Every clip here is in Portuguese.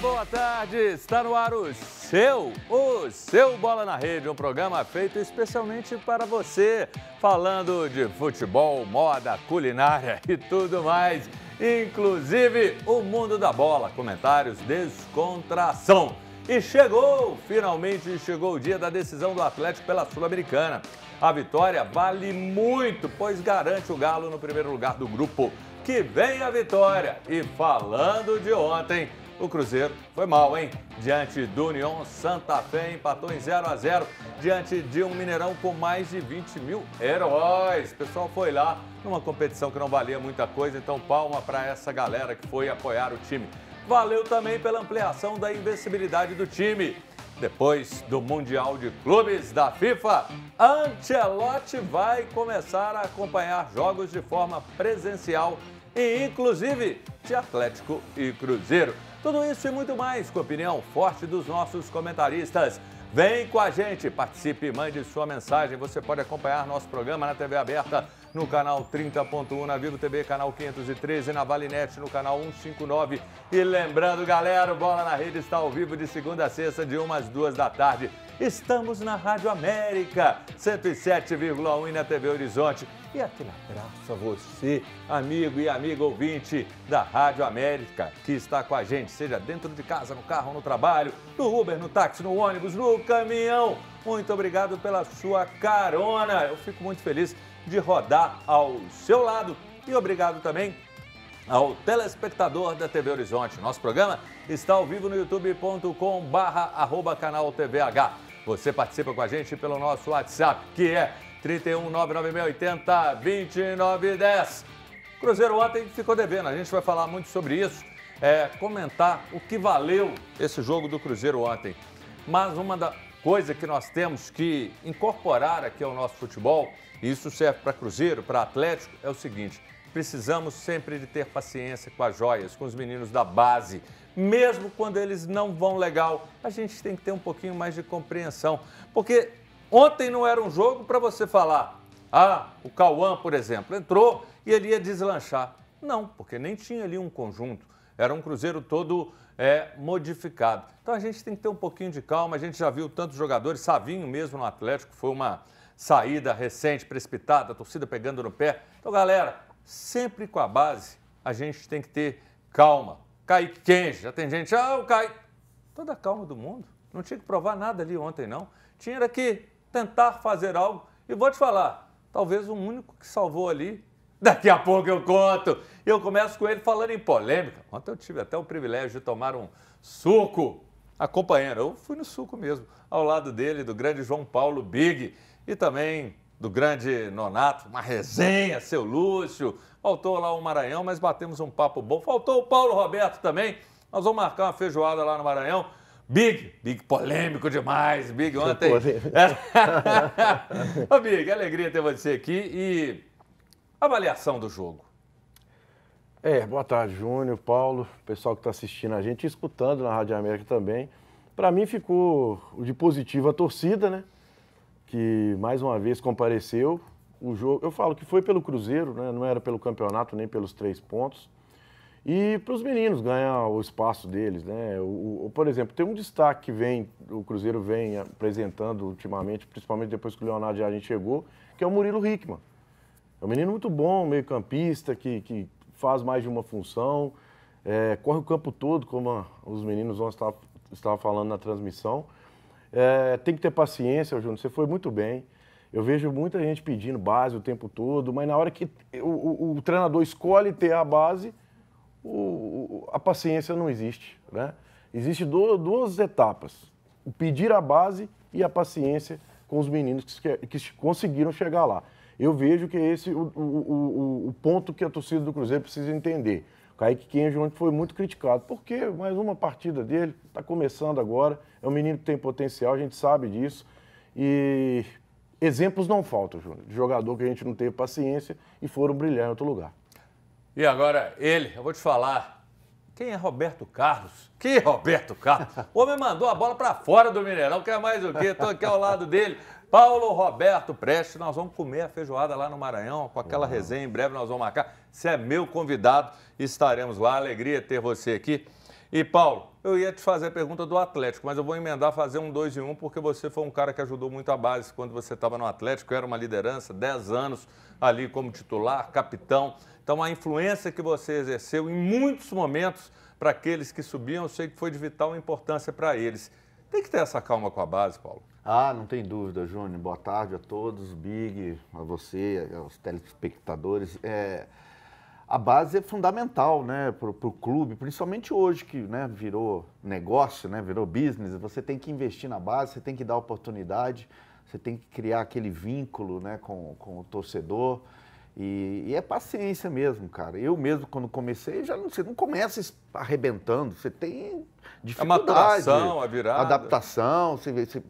boa tarde. Está no ar o seu Bola na Rede, um programa feito especialmente para você, falando de futebol, moda, culinária e tudo mais, inclusive o mundo da bola, comentários, descontração. E finalmente chegou o dia da decisão do Atlético pela Sul-Americana. A vitória vale muito, pois garante o Galo no primeiro lugar do grupo. Que vem a vitória! E falando de ontem, o Cruzeiro foi mal, hein? Diante do União Santa Fé, empatou em 0-0, diante de um Mineirão com mais de 20 mil heróis. O pessoal foi lá numa competição que não valia muita coisa, então palma para essa galera que foi apoiar o time. Valeu também pela ampliação da invencibilidade do time. Depois do Mundial de Clubes da FIFA, Ancelotti vai começar a acompanhar jogos de forma presencial e inclusive de Atlético e Cruzeiro. Tudo isso e muito mais com a opinião forte dos nossos comentaristas. Vem com a gente, participe, mande sua mensagem. Você pode acompanhar nosso programa na TV aberta no canal 30.1, na Vivo TV, canal 513, na Valinet, no canal 159. E lembrando, galera, o Bola na Rede está ao vivo de segunda a sexta, de 1 às 2 da tarde. Estamos na Rádio América, 107,1 e na TV Horizonte. E aquele abraço a você, amigo e amiga ouvinte da Rádio América, que está com a gente, seja dentro de casa, no carro, no trabalho, no Uber, no táxi, no ônibus, no caminhão. Muito obrigado pela sua carona. Eu fico muito feliz de rodar ao seu lado. E obrigado também ao telespectador da TV Horizonte. Nosso programa está ao vivo no youtube.com/canal TVH. Você participa com a gente pelo nosso WhatsApp, que é 31 99680 2910. Cruzeiro ontem ficou devendo, a gente vai falar muito sobre isso, comentar o que valeu esse jogo do Cruzeiro ontem. Mas uma coisa que nós temos que incorporar aqui ao nosso futebol, e isso serve para Cruzeiro, para Atlético, é o seguinte: precisamos sempre de ter paciência com as joias, com os meninos da base. Mesmo quando eles não vão legal, a gente tem que ter um pouquinho mais de compreensão. Porque ontem não era um jogo para você falar, o Cauã, por exemplo, entrou e ele ia deslanchar. Não, porque nem tinha ali um conjunto. Era um Cruzeiro todo modificado. Então a gente tem que ter um pouquinho de calma. A gente já viu tantos jogadores, Savinho mesmo no Atlético, foi uma saída recente, precipitada, a torcida pegando no pé. Então, galera, sempre com a base, a gente tem que ter calma. Kaique Kenji, já tem gente, o Kaique, toda a calma do mundo. Não tinha que provar nada ali ontem, não. Tinha que tentar fazer algo. E vou te falar, talvez o único que salvou ali, daqui a pouco eu conto. Eu começo com ele falando em polêmica. Ontem eu tive até o privilégio de tomar um suco acompanhando. Eu fui no suco mesmo, ao lado dele, do grande João Paulo Big e também do grande Nonato, uma resenha, seu Lúcio. Faltou lá o Maranhão, mas batemos um papo bom. Faltou o Paulo Roberto também. Nós vamos marcar uma feijoada lá no Maranhão. Big polêmico demais. Big ontem. Ô, Big, alegria ter você aqui. E avaliação do jogo. Boa tarde, Júnior, Paulo, pessoal que está assistindo a gente e escutando na Rádio América também. Para mim ficou de positivo a torcida, né? Que mais uma vez compareceu. O jogo, eu falo que foi pelo Cruzeiro, né? Não era pelo campeonato nem pelos 3 pontos. E para os meninos ganhar o espaço deles, né? Por exemplo, tem um destaque que o Cruzeiro vem apresentando ultimamente, principalmente depois que o Leonardo Jardim chegou, que é o Murilo Hickman. É um menino muito bom, meio campista, que faz mais de uma função, corre o campo todo, como os meninos estavam falando na transmissão. Tem que ter paciência, Júnior, você foi muito bem. Eu vejo muita gente pedindo base o tempo todo, mas na hora que o treinador escolhe ter a base, a paciência não existe, né? Existem duas etapas, o pedir a base e a paciência com os meninos que conseguiram chegar lá. Eu vejo que esse é o ponto que a torcida do Cruzeiro precisa entender. O Kaique Kenji ontem foi muito criticado, porque mais uma partida dele, está começando agora, é um menino que tem potencial, a gente sabe disso, e exemplos não faltam, Júnior, de jogador que a gente não teve paciência e foram brilhar em outro lugar. E agora eu vou te falar, quem é Roberto Carlos? Que Roberto Carlos? O homem mandou a bola para fora do Mineirão, quer mais o quê? Estou aqui ao lado dele. Paulo Roberto Prestes, nós vamos comer a feijoada lá no Maranhão, com aquela resenha, em breve nós vamos marcar. Você é meu convidado, estaremos lá, alegria ter você aqui. E Paulo, eu ia te fazer a pergunta do Atlético, mas eu vou emendar, fazer um 2 em 1, porque você foi um cara que ajudou muito a base quando você estava no Atlético, era uma liderança, 10 anos ali como titular, capitão. Então, a influência que você exerceu em muitos momentos para aqueles que subiam, eu sei que foi de vital importância para eles. Tem que ter essa calma com a base, Paulo. Ah, não tem dúvida, Júnior. Boa tarde a todos, Big, a você, aos telespectadores. A base é fundamental, né, para o clube, principalmente hoje que, né, virou negócio, né, virou business. Você tem que investir na base, você tem que dar oportunidade, você tem que criar aquele vínculo, né, com o torcedor. E é paciência mesmo, cara. Eu mesmo, quando comecei, você não começa arrebentando, você tem dificuldade. A maturação, a virada. Adaptação,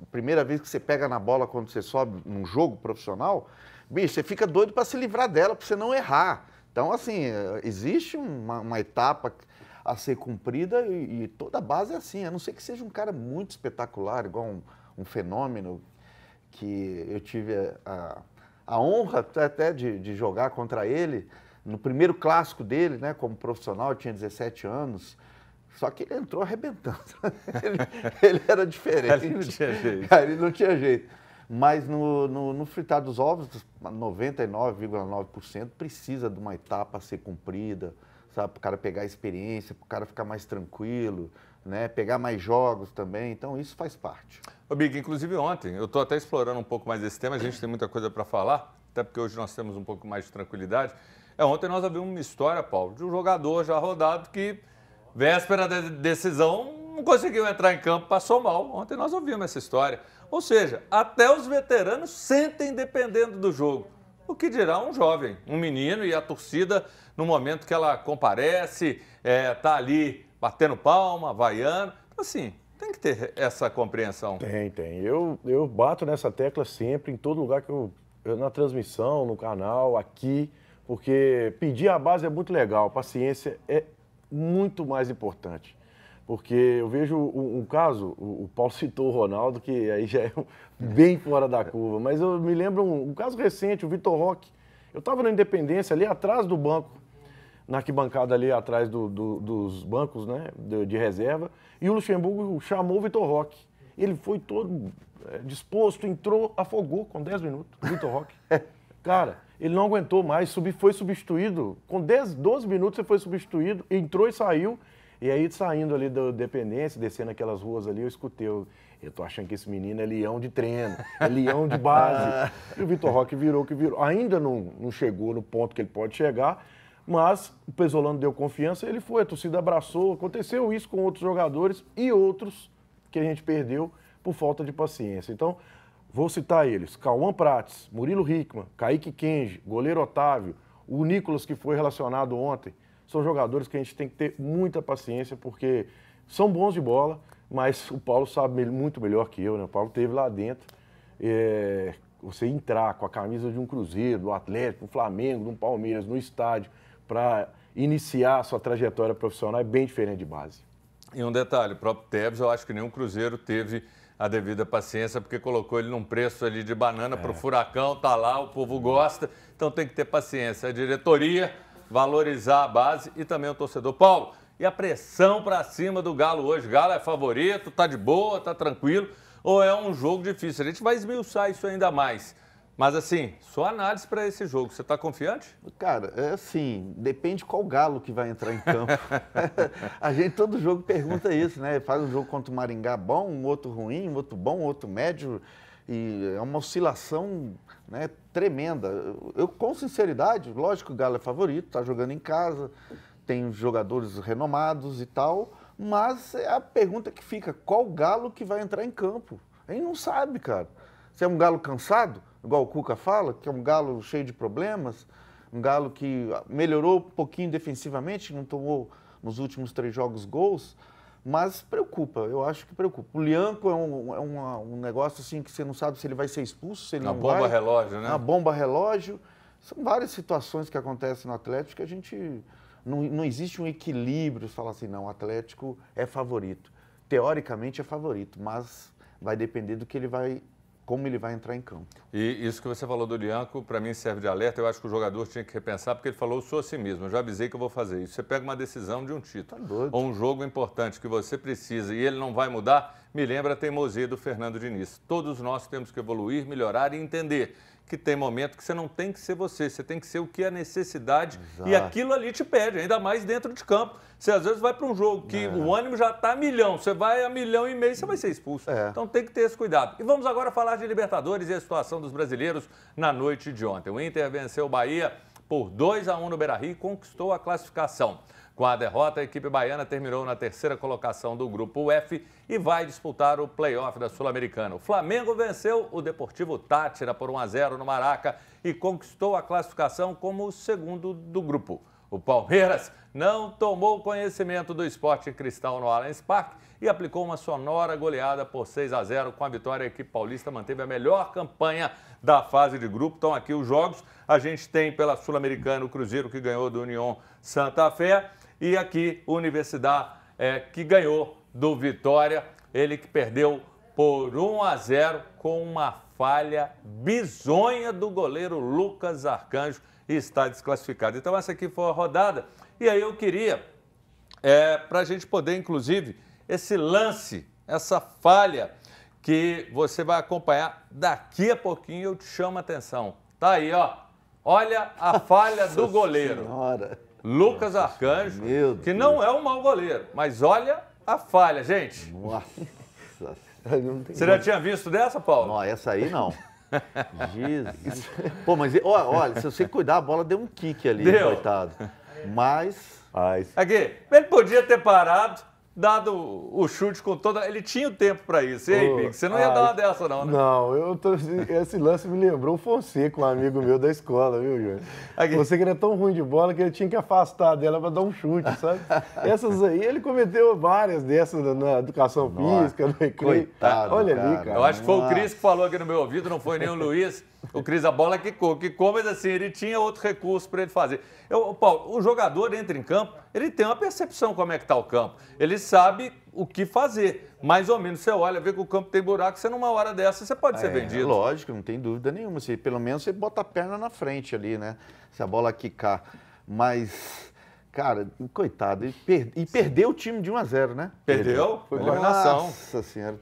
primeira vez que você pega na bola quando você sobe num jogo profissional, bicho, você fica doido para se livrar dela, para você não errar. Então, assim, existe uma etapa a ser cumprida e toda base é assim, a não ser que seja um cara muito espetacular, igual um fenômeno que eu tive a honra até de jogar contra ele no primeiro clássico dele, né, como profissional. Eu tinha 17 anos, só que ele entrou arrebentando. ele era diferente. Ele não tinha jeito. Ele não tinha jeito. Mas no fritar dos ovos, 99,9% precisa de uma etapa a ser cumprida, sabe, para o cara pegar experiência, para o cara ficar mais tranquilo, né, pegar mais jogos também. Então, isso faz parte. Ô, Big, inclusive ontem, eu estou até explorando um pouco mais esse tema, a gente tem muita coisa para falar, até porque hoje nós temos um pouco mais de tranquilidade. Ontem nós ouvimos uma história, Paulo, de um jogador já rodado que, véspera da decisão, não conseguiu entrar em campo, passou mal. Ontem nós ouvimos essa história. Ou seja, até os veteranos sentem dependendo do jogo. O que dirá um jovem, um menino, e a torcida, no momento que ela comparece, tá ali batendo palma, vaiando. Assim, tem que ter essa compreensão. Tem. Eu bato nessa tecla sempre, em todo lugar que eu na transmissão, no canal, aqui, porque pedir a base é muito legal, paciência é muito mais importante. Porque eu vejo um caso, o Paulo citou o Ronaldo, que aí já é bem fora da curva, mas eu me lembro um caso recente, o Vitor Roque. Eu estava na Independência, ali atrás do banco, na arquibancada ali atrás dos bancos, né, de reserva, e o Luxemburgo chamou o Vitor Roque. Ele foi todo disposto, entrou, afogou com 10 minutos, o Vitor Roque. Cara, ele não aguentou mais, foi substituído, com 12 minutos ele foi substituído, entrou e saiu. E aí, saindo ali da Dependência, descendo aquelas ruas ali, eu escutei, eu tô achando que esse menino é leão de treino, é leão de base. E o Vitor Roque virou o que virou. Ainda não chegou no ponto que ele pode chegar, mas o Pesolano deu confiança, ele foi, a torcida abraçou. Aconteceu isso com outros jogadores e outros que a gente perdeu por falta de paciência. Então, vou citar eles: Cauã Prates, Murilo Hickman, Kaique Kenji, goleiro Otávio, o Nicolas, que foi relacionado ontem. São jogadores que a gente tem que ter muita paciência, porque são bons de bola, mas o Paulo sabe muito melhor que eu, né? O Paulo esteve lá dentro. Você entrar com a camisa de um Cruzeiro, do Atlético, do Flamengo, do Palmeiras, no estádio, para iniciar a sua trajetória profissional é bem diferente de base. E um detalhe, o próprio Tevez, eu acho que nenhum Cruzeiro teve a devida paciência, porque colocou ele num preço ali de banana para o Furacão, tá lá, o povo gosta, então tem que ter paciência. A diretoria, valorizar a base e também o torcedor. Paulo, e a pressão para cima do Galo hoje? Galo é favorito, tá de boa, tá tranquilo, ou é um jogo difícil? A gente vai esmiuçar isso ainda mais. Mas assim, sua análise para esse jogo, você está confiante? Cara, é assim, depende qual Galo que vai entrar em campo. A gente todo jogo pergunta isso, né? Faz um jogo contra o Maringá bom, um outro ruim, um outro bom, um outro médio, e é uma oscilação, né, tremenda. Eu, com sinceridade, lógico que o Galo é favorito, está jogando em casa, tem jogadores renomados e tal, mas é a pergunta que fica: qual Galo que vai entrar em campo? A gente não sabe, cara. Se é um Galo cansado, igual o Cuca fala, que é um Galo cheio de problemas, um Galo que melhorou um pouquinho defensivamente, não tomou nos últimos 3 jogos gols, mas preocupa, eu acho que preocupa. O Lianco é um negócio assim que você não sabe se ele vai ser expulso, se ele não vai. Uma bomba relógio, né? Uma bomba relógio. São várias situações que acontecem no Atlético que a gente... Não existe um equilíbrio, falar assim, não, o Atlético é favorito. Teoricamente é favorito, mas vai depender do que ele vai como ele vai entrar em campo. E isso que você falou do Lianco, para mim serve de alerta. Eu acho que o jogador tinha que repensar, porque ele falou, eu sou assim mesmo, eu já avisei que eu vou fazer isso. Você pega uma decisão de um título, ou um jogo importante que você precisa e ele não vai mudar, me lembra a teimosia do Fernando Diniz. Todos nós temos que evoluir, melhorar e entender que tem momento que você não tem que ser você tem que ser o que é necessidade. Exato. E aquilo ali te pede, ainda mais dentro de campo. Você às vezes vai para um jogo que o ânimo já está a milhão, você vai a 1,5 milhão, você vai ser expulso. Então tem que ter esse cuidado. E vamos agora falar de Libertadores e a situação dos brasileiros na noite de ontem. O Inter venceu o Bahia por 2-1 no Beira-Rio e conquistou a classificação. Com a derrota, a equipe baiana terminou na terceira colocação do Grupo F e vai disputar o play-off da Sul-Americana. O Flamengo venceu o Deportivo Táchira por 1-0 no Maraca e conquistou a classificação como o segundo do grupo. O Palmeiras não tomou conhecimento do Sporting Cristal no Allianz Parque e aplicou uma sonora goleada por 6-0. Com a vitória, a equipe paulista manteve a melhor campanha da fase de grupo. Estão aqui os jogos. A gente tem pela Sul-Americana o Cruzeiro, que ganhou do União Santa Fé. E aqui o Universidade, que ganhou do Vitória. Ele que perdeu por 1-0 com uma falha bizonha do goleiro Lucas Arcanjo e está desclassificado. Então essa aqui foi a rodada. E aí eu queria, para a gente poder, inclusive, esse lance, essa falha que você vai acompanhar daqui a pouquinho, eu te chamo a atenção. Tá aí, ó. Olha a falha do goleiro. Senhora. Lucas Arcanjo, que não é um mau goleiro, mas olha a falha, gente. Nossa. Você já tinha visto dessa, Paulo? Não, essa aí não. Jesus. Pô, mas olha, se você cuidar, a bola deu um kick ali, coitado. Mas... Aqui, ele podia ter parado, dado o chute com toda... Ele tinha o tempo para isso. E aí, Big, você não ia dar uma dessa não, né? Não, esse lance me lembrou o Fonseca, um amigo meu da escola, viu, Júnior? Você que era tão ruim de bola que ele tinha que afastar dela para dar um chute, sabe? Essas aí, ele cometeu várias dessas na educação física, no recreio. Coitado, olha ali, cara. Eu acho que foi o Cris que falou aqui no meu ouvido, não foi nem o Luiz. O Cris, a bola quicou, mas assim, ele tinha outro recurso para ele fazer. Paulo, o jogador entra em campo, ele tem uma percepção como é que está o campo. Ele sabe o que fazer. Mais ou menos, você olha, vê que o campo tem buraco, você numa hora dessa, você pode ser vendido. Lógico, não tem dúvida nenhuma. Pelo menos você bota a perna na frente ali, né? Se a bola quicar. Mas... Cara, coitado, e perdeu o time de 1-0, né? Perdeu? Foi eliminação. Nossa Senhora.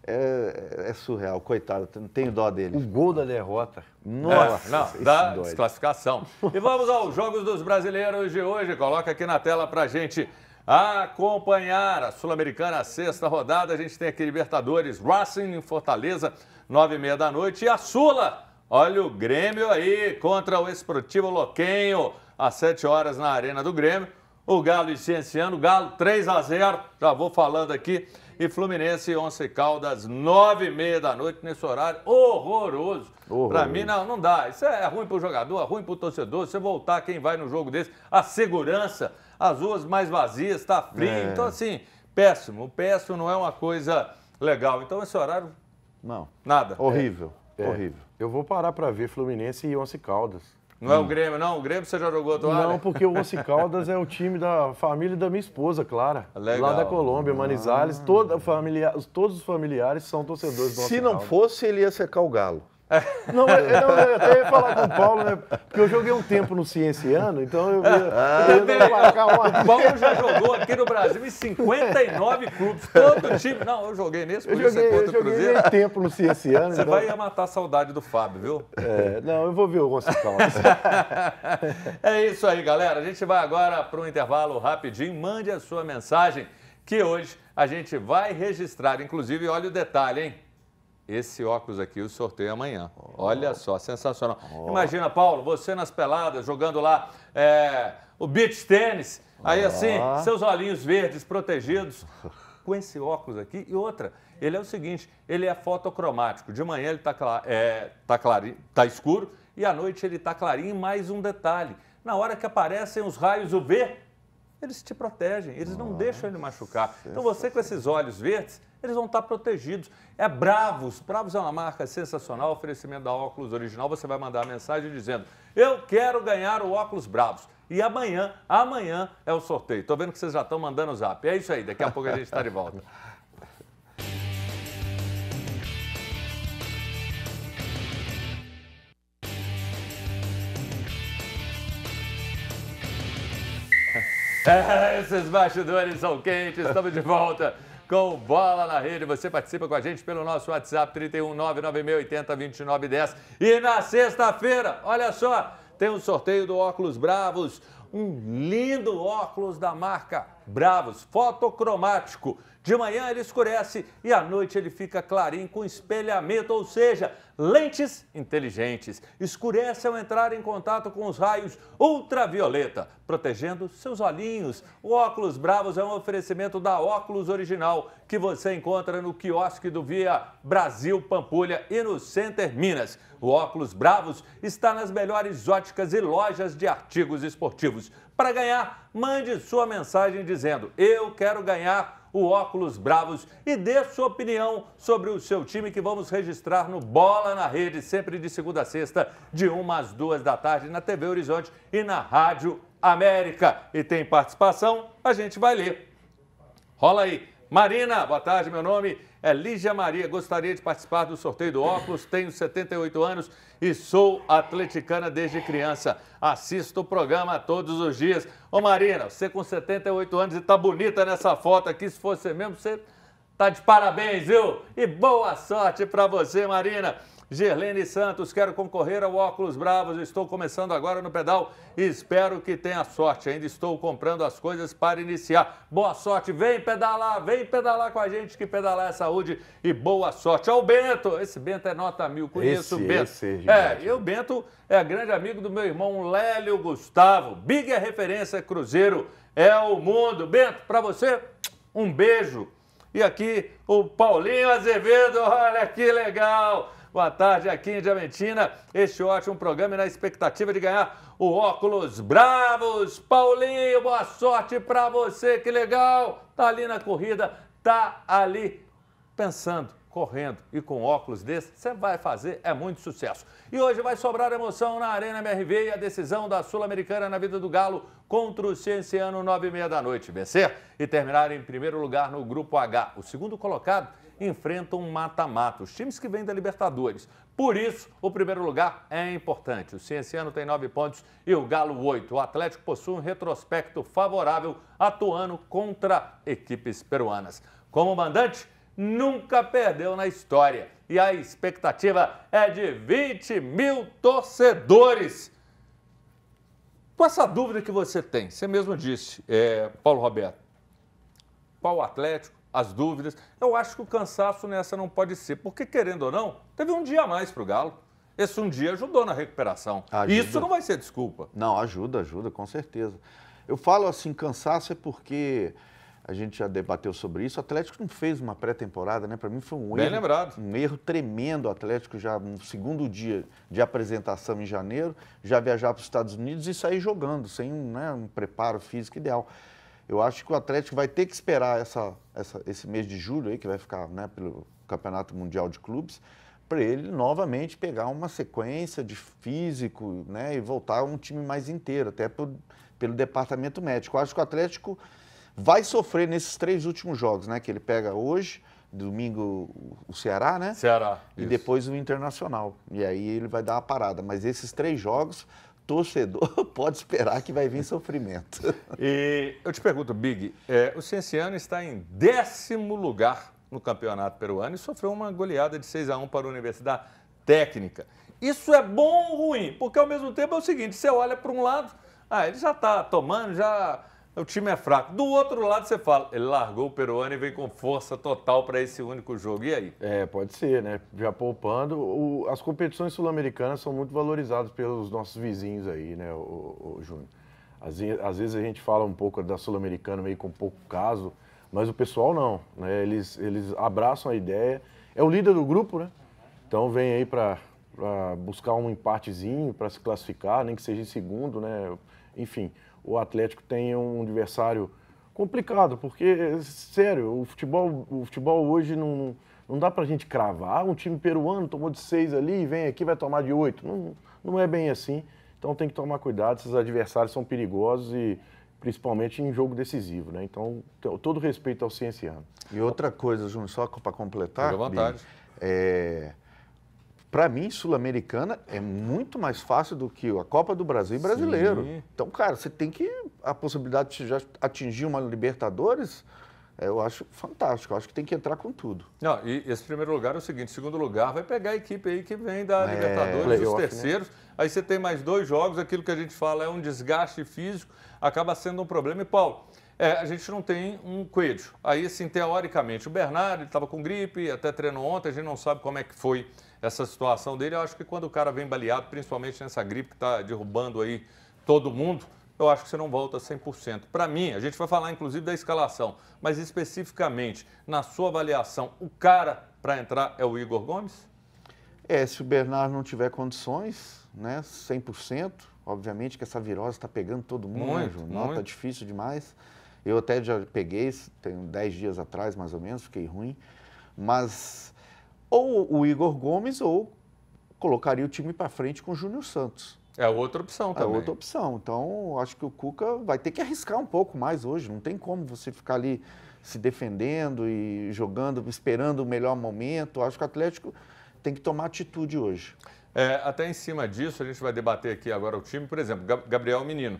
É surreal, coitado, não tenho dó dele. O gol da derrota. Nossa, da desclassificação. E vamos aos jogos dos brasileiros de hoje. Coloca aqui na tela pra gente acompanhar a Sul-Americana, a sexta rodada. A gente tem aqui Libertadores, Racing em Fortaleza, 9h30 da noite. E a Sula, olha o Grêmio aí contra o Esportivo Luquenho, às 7 horas na Arena do Grêmio. O Galo e Cienciano, Galo 3-0, já vou falando aqui. E Fluminense e Once Caldas, 9h30 da noite, nesse horário horroroso. Para mim, não dá. Isso é ruim para o jogador, é ruim para o torcedor. Se você voltar, quem vai no jogo desse, a segurança, as ruas mais vazias, está frio. Então, assim, péssimo. Péssimo não é uma coisa legal. Então, esse horário, não. Nada. Horrível, horrível. Eu vou parar para ver Fluminense e Once Caldas. Não é o Grêmio, não? O Grêmio você já jogou toalha? Não, porque o Once Caldas é o time da família da minha esposa, Clara. Legal. Lá da Colômbia, Manizales. Todos os familiares são torcedores do Once Caldas. Se não fosse, ele ia secar o Galo. Não, eu até ia falar com o Paulo, né? Porque eu joguei um tempo no Cienciano, então eu ia marcar uma... O Paulo já jogou aqui no Brasil em 59 clubes, todo time. Não, eu joguei nesse, por isso é contra o Cruzeiro. Eu joguei tempo no Cienciano. Você vai matar a saudade do Fábio, viu? Não, eu vou ver o Once Caldas. É isso aí, galera. A gente vai agora para um intervalo rapidinho. Mande a sua mensagem, que hoje a gente vai registrar. Inclusive, olha o detalhe, hein? Esse óculos aqui, o sorteio amanhã. Olha só, sensacional. Imagina, Paulo, você nas peladas, jogando lá o beach tênis. Aí assim, seus olhinhos verdes protegidos. Com esse óculos aqui. E outra, ele é o seguinte, ele é fotocromático. De manhã ele tá escuro e à noite ele tá clarinho. E mais um detalhe, na hora que aparecem os raios UV, eles te protegem, eles não deixam ele machucar. Então você com esses olhos verdes, eles vão estar protegidos. É Bravos. Bravos é uma marca sensacional, oferecimento da óculos original. Você vai mandar a mensagem dizendo, eu quero ganhar o óculos Bravos. E amanhã é o sorteio. Estou vendo que vocês já estão mandando o zap. É isso aí, daqui a pouco a gente está de volta. Esses bastidores são quentes, estamos de volta com Bola na Rede. Você participa com a gente pelo nosso WhatsApp 31996802910. E na sexta-feira, olha só, tem um sorteio do Óculos Bravos, um lindo óculos da marca Bravos, fotocromático. De manhã ele escurece e à noite ele fica clarinho com espelhamento, ou seja, lentes inteligentes. Escurece ao entrar em contato com os raios ultravioleta, protegendo seus olhinhos. O Óculos Bravos é um oferecimento da Óculos Original, que você encontra no quiosque do Via Brasil Pampulha e no Center Minas. O Óculos Bravos está nas melhores óticas e lojas de artigos esportivos. Para ganhar, mande sua mensagem dizendo: eu quero ganhar o Óculos Bravos e dê sua opinião sobre o seu time, que vamos registrar no Bola na Rede, sempre de segunda a sexta, de 1 às 2 da tarde, na TV Horizonte e na Rádio América. E tem participação, a gente vai ler. Rola aí. Marina, boa tarde, meu nome é Lígia Maria, gostaria de participar do sorteio do óculos, tenho 78 anos e sou atleticana desde criança. Assisto o programa todos os dias. Ô Marina, você com 78 anos e tá bonita nessa foto aqui, se fosse mesmo, você tá de parabéns, viu? E boa sorte para você, Marina. Gerlene Santos, quero concorrer ao Óculos Bravos, estou começando agora no pedal e espero que tenha sorte. Ainda estou comprando as coisas para iniciar. Boa sorte, vem pedalar com a gente, que pedalar é saúde e boa sorte. Ó, o Bento, esse Bento é nota 1000, conheço o Bento. E o Bento é grande amigo do meu irmão Lélio Gustavo. Big é referência, Cruzeiro é o mundo. Bento, para você, um beijo. E aqui o Paulinho Azevedo, olha que legal. Boa tarde, aqui em Diamantina. Este ótimo programa e na expectativa de ganhar o Óculos Bravos. Paulinho, boa sorte para você, que legal. Tá ali na corrida, tá ali pensando, correndo e com óculos desse, você vai fazer, é muito sucesso. E hoje vai sobrar emoção na Arena MRV e a decisão da Sul-Americana na vida do Galo contra o Cienciano, 9h30 da noite. Vencer e terminar em primeiro lugar no Grupo H. O segundo colocado enfrentam um mata-mata, os times que vêm da Libertadores. Por isso, o primeiro lugar é importante. O Cienciano tem 9 pontos e o Galo 8. O Atlético possui um retrospecto favorável, atuando contra equipes peruanas. Como mandante, nunca perdeu na história. E a expectativa é de 20 mil torcedores. Com essa dúvida que você tem, você mesmo disse, Paulo Roberto, qual o Atlético? As dúvidas. Eu acho que o cansaço nessa não pode ser, porque, querendo ou não, teve um dia a mais para o Galo. Esse um dia ajudou na recuperação. Ajuda. Isso não vai ser desculpa. Não, ajuda, com certeza. Eu falo assim, cansaço é porque a gente já debateu sobre isso. O Atlético não fez uma pré-temporada, né? Para mim foi um Bem erro. lembrado. Um erro tremendo. O Atlético já no segundo dia de apresentação em janeiro, já viajar para os Estados Unidos e sair jogando, sem um preparo físico ideal. Eu acho que o Atlético vai ter que esperar esse mês de julho, aí, que vai ficar, né, pelo Campeonato Mundial de Clubes, para ele novamente pegar uma sequência de físico, né, e voltar a um time mais inteiro, até pelo departamento médico. Eu acho que o Atlético vai sofrer nesses 3 últimos jogos, né, que ele pega hoje, domingo o Ceará, né? Ceará. E depois o Internacional. E aí ele vai dar uma parada. Mas esses 3 jogos, torcedor pode esperar que vai vir sofrimento. E eu te pergunto, Big, o Cienciano está em 10º lugar no campeonato peruano e sofreu uma goleada de 6-1 para a Universidade Técnica. Isso é bom ou ruim? Porque ao mesmo tempo é o seguinte, você olha para um lado, ele já está tomando, o time é fraco. Do outro lado você fala, ele largou o peruano e vem com força total para esse único jogo. E aí? Pode ser, né? Já poupando. As competições sul-americanas são muito valorizadas pelos nossos vizinhos aí, né, o Júnior? Às vezes a gente fala um pouco da sul-americana meio com pouco caso, mas o pessoal não, né? Eles abraçam a ideia. É o líder do grupo, né? Então vem aí para buscar um empatezinho, para se classificar, nem que seja em segundo, né? Enfim, o Atlético tem um adversário complicado, porque, sério, o futebol hoje não dá pra gente cravar. Um time peruano tomou de 6 ali e vem aqui vai tomar de 8. Não é bem assim. Então tem que tomar cuidado, esses adversários são perigosos e principalmente em jogo decisivo, né? Então, todo respeito ao Cienciano. E outra coisa, Júnior, só para completar, fique à vontade. para mim, Sul-Americana é muito mais fácil do que a Copa do Brasil e Brasileiro. Sim. Então, cara, você tem que... A possibilidade de já atingir uma Libertadores, eu acho fantástico. Eu acho que tem que entrar com tudo. Não, e esse primeiro lugar é o seguinte, segundo lugar vai pegar a equipe aí que vem da Libertadores, os terceiros, né? Aí você tem mais 2 jogos, aquilo que a gente fala é um desgaste físico, acaba sendo um problema. E, Paulo, a gente não tem um Coelho. Aí, assim, teoricamente, o Bernardo estava com gripe, até treinou ontem, a gente não sabe como é que foi essa situação dele. Eu acho que quando o cara vem baleado, principalmente nessa gripe que está derrubando aí todo mundo, eu acho que você não volta 100%. Para mim, a gente vai falar inclusive da escalação, mas especificamente, na sua avaliação, o cara para entrar é o Igor Gomes? Se o Bernardo não tiver condições, né, 100%, obviamente que essa virose está pegando todo mundo, né, Ju? Não, tá difícil demais. Eu até já peguei, tem 10 dias atrás, mais ou menos, fiquei ruim. Mas ou o Igor Gomes ou colocaria o time para frente com o Júnior Santos. É outra opção também. É outra opção. Então, acho que o Cuca vai ter que arriscar um pouco mais hoje. Não tem como você ficar ali se defendendo e jogando, esperando o melhor momento. Acho que o Atlético tem que tomar atitude hoje. Até em cima disso, a gente vai debater aqui agora o time. Por exemplo, Gabriel Menino.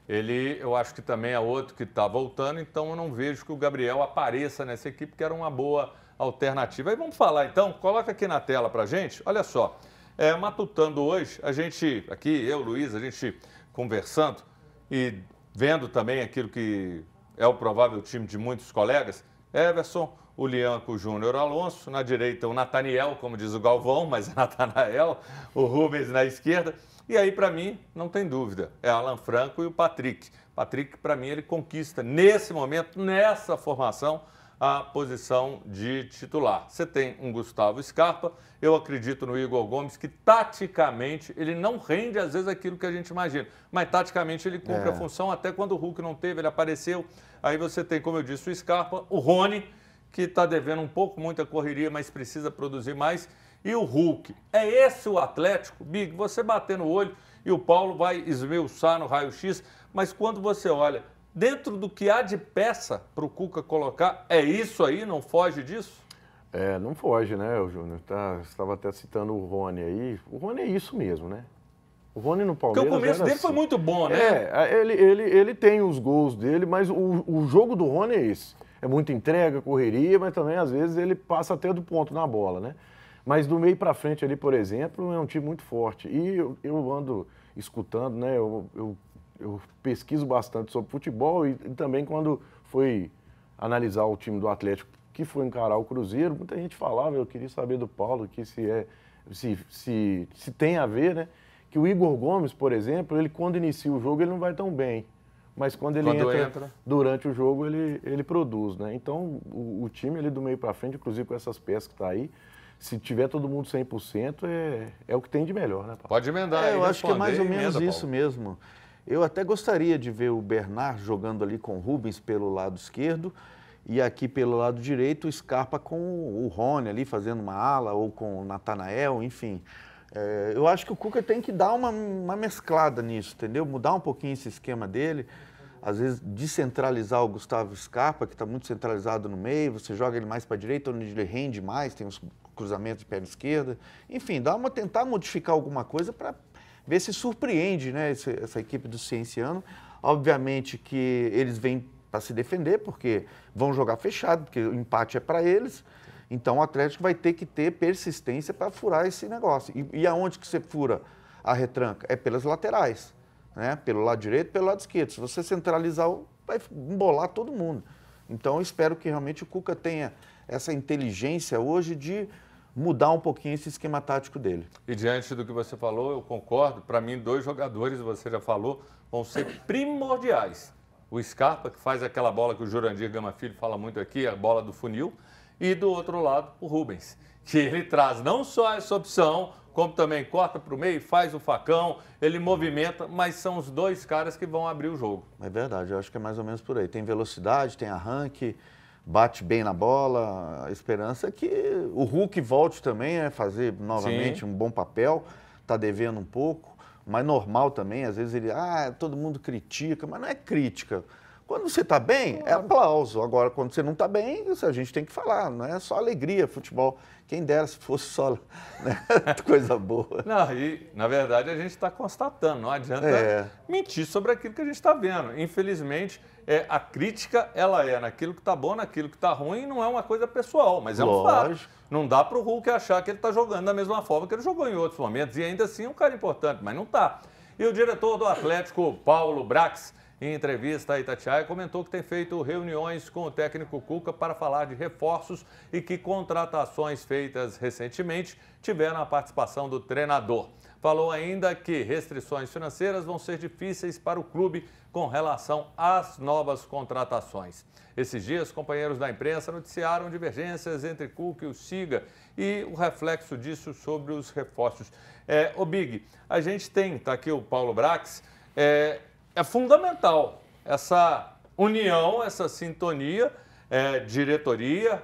Ele, eu acho que também é outro que está voltando, então eu não vejo que o Gabriel apareça nessa equipe, que era uma boa alternativa. Aí vamos falar então, coloca aqui na tela para a gente, olha só. Matutando hoje, a gente, aqui, eu, Luiz, a gente conversando e vendo também aquilo que é o provável time de muitos colegas, Everson, o Lianco, o Júnior Alonso, na direita o Nathaniel, como diz o Galvão, mas é Nathanael, o Rubens na esquerda. E aí, para mim, não tem dúvida, é Alan Franco e o Patrick. Patrick, para mim, ele conquista, nesse momento, nessa formação, a posição de titular. Você tem um Gustavo Scarpa, eu acredito no Igor Gomes, que taticamente ele não rende às vezes aquilo que a gente imagina, mas taticamente ele cumpre a função, até quando o Hulk não teve, ele apareceu. Aí você tem, como eu disse, o Scarpa, o Rony, que está devendo um pouco, muita correria, mas precisa produzir mais, e o Hulk. É esse o Atlético, Big, você bater no olho e o Paulo vai esmiuçar no raio-x, mas quando você olha dentro do que há de peça para o Cuca colocar, é isso aí? Não foge disso? Não foge, né, Júnior? Você estava até citando o Rony aí. O Rony é isso mesmo, né? O Rony no Palmeiras. Porque o começo dele foi muito bom, né? Ele tem os gols dele, mas o jogo do Rony é esse. É muita entrega, correria, mas também às vezes ele passa até do ponto na bola, né? Mas do meio para frente ali, por exemplo, é um time muito forte. E eu ando escutando, né? Eu pesquiso bastante sobre futebol e também quando foi analisar o time do Atlético, que foi encarar o Cruzeiro, muita gente falava, eu queria saber do Paulo, que se tem a ver, né? Que o Igor Gomes, por exemplo, ele quando inicia o jogo ele não vai tão bem, mas quando ele entra durante o jogo ele produz, né? Então o time ali do meio para frente, inclusive com essas peças que tá aí, se tiver todo mundo 100%, é o que tem de melhor, né, Paulo? Pode emendar. Eu acho que é mais ou menos isso mesmo. Eu até gostaria de ver o Bernard jogando ali com o Rubens pelo lado esquerdo e aqui pelo lado direito o Scarpa com o Rony ali fazendo uma ala ou com o Nathanael, enfim. Eu acho que o Cuca tem que dar uma mesclada nisso, entendeu? Mudar um pouquinho esse esquema dele, às vezes descentralizar o Gustavo Scarpa, que está muito centralizado no meio, você joga ele mais para a direita, onde ele rende mais, tem os cruzamentos de perna esquerda. Enfim, tentar modificar alguma coisa para ver se surpreende, né, essa equipe do Cienciano. Obviamente que eles vêm para se defender, porque vão jogar fechado, porque o empate é para eles. Então o Atlético vai ter que ter persistência para furar esse negócio. E aonde que você fura a retranca? É pelas laterais, né? Pelo lado direito e pelo lado esquerdo. Se você centralizar, vai embolar todo mundo. Então eu espero que realmente o Cuca tenha essa inteligência hoje de mudar um pouquinho esse esquema tático dele. E diante do que você falou, eu concordo. Para mim, 2 jogadores, você já falou, vão ser primordiais. O Scarpa, que faz aquela bola que o Jurandir Gama Filho fala muito aqui, a bola do funil. E do outro lado, o Rubens, que ele traz não só essa opção, como também corta para o meio, faz o facão, ele movimenta, mas são os 2 caras que vão abrir o jogo. É verdade, eu acho que é mais ou menos por aí. Tem velocidade, tem arranque, bate bem na bola. A esperança é que o Hulk volte também, fazer novamente um bom papel, está devendo um pouco, mas normal também, às vezes ele, todo mundo critica, mas não é crítica. Quando você está bem, é aplauso. Agora, quando você não está bem, a gente tem que falar, não é só alegria, futebol. Quem dera se fosse só, né, coisa boa. Não, e, na verdade, a gente está constatando, não adianta mentir sobre aquilo que a gente está vendo. Infelizmente, a crítica, ela é naquilo que está bom, naquilo que está ruim, não é uma coisa pessoal, mas é um fato. Não dá para o Hulk achar que ele está jogando da mesma forma que ele jogou em outros momentos, e ainda assim é um cara importante, mas não está. E o diretor do Atlético, Paulo Brax, em entrevista à Itatiaia, comentou que tem feito reuniões com o técnico Cuca para falar de reforços e que contratações feitas recentemente tiveram a participação do treinador. Falou ainda que restrições financeiras vão ser difíceis para o clube com relação às novas contratações. Esses dias, companheiros da imprensa noticiaram divergências entre Cuca e o Siga e o reflexo disso sobre os reforços. Ô Big, a gente tem, está aqui o Paulo Brax, é fundamental essa união, essa sintonia, diretoria,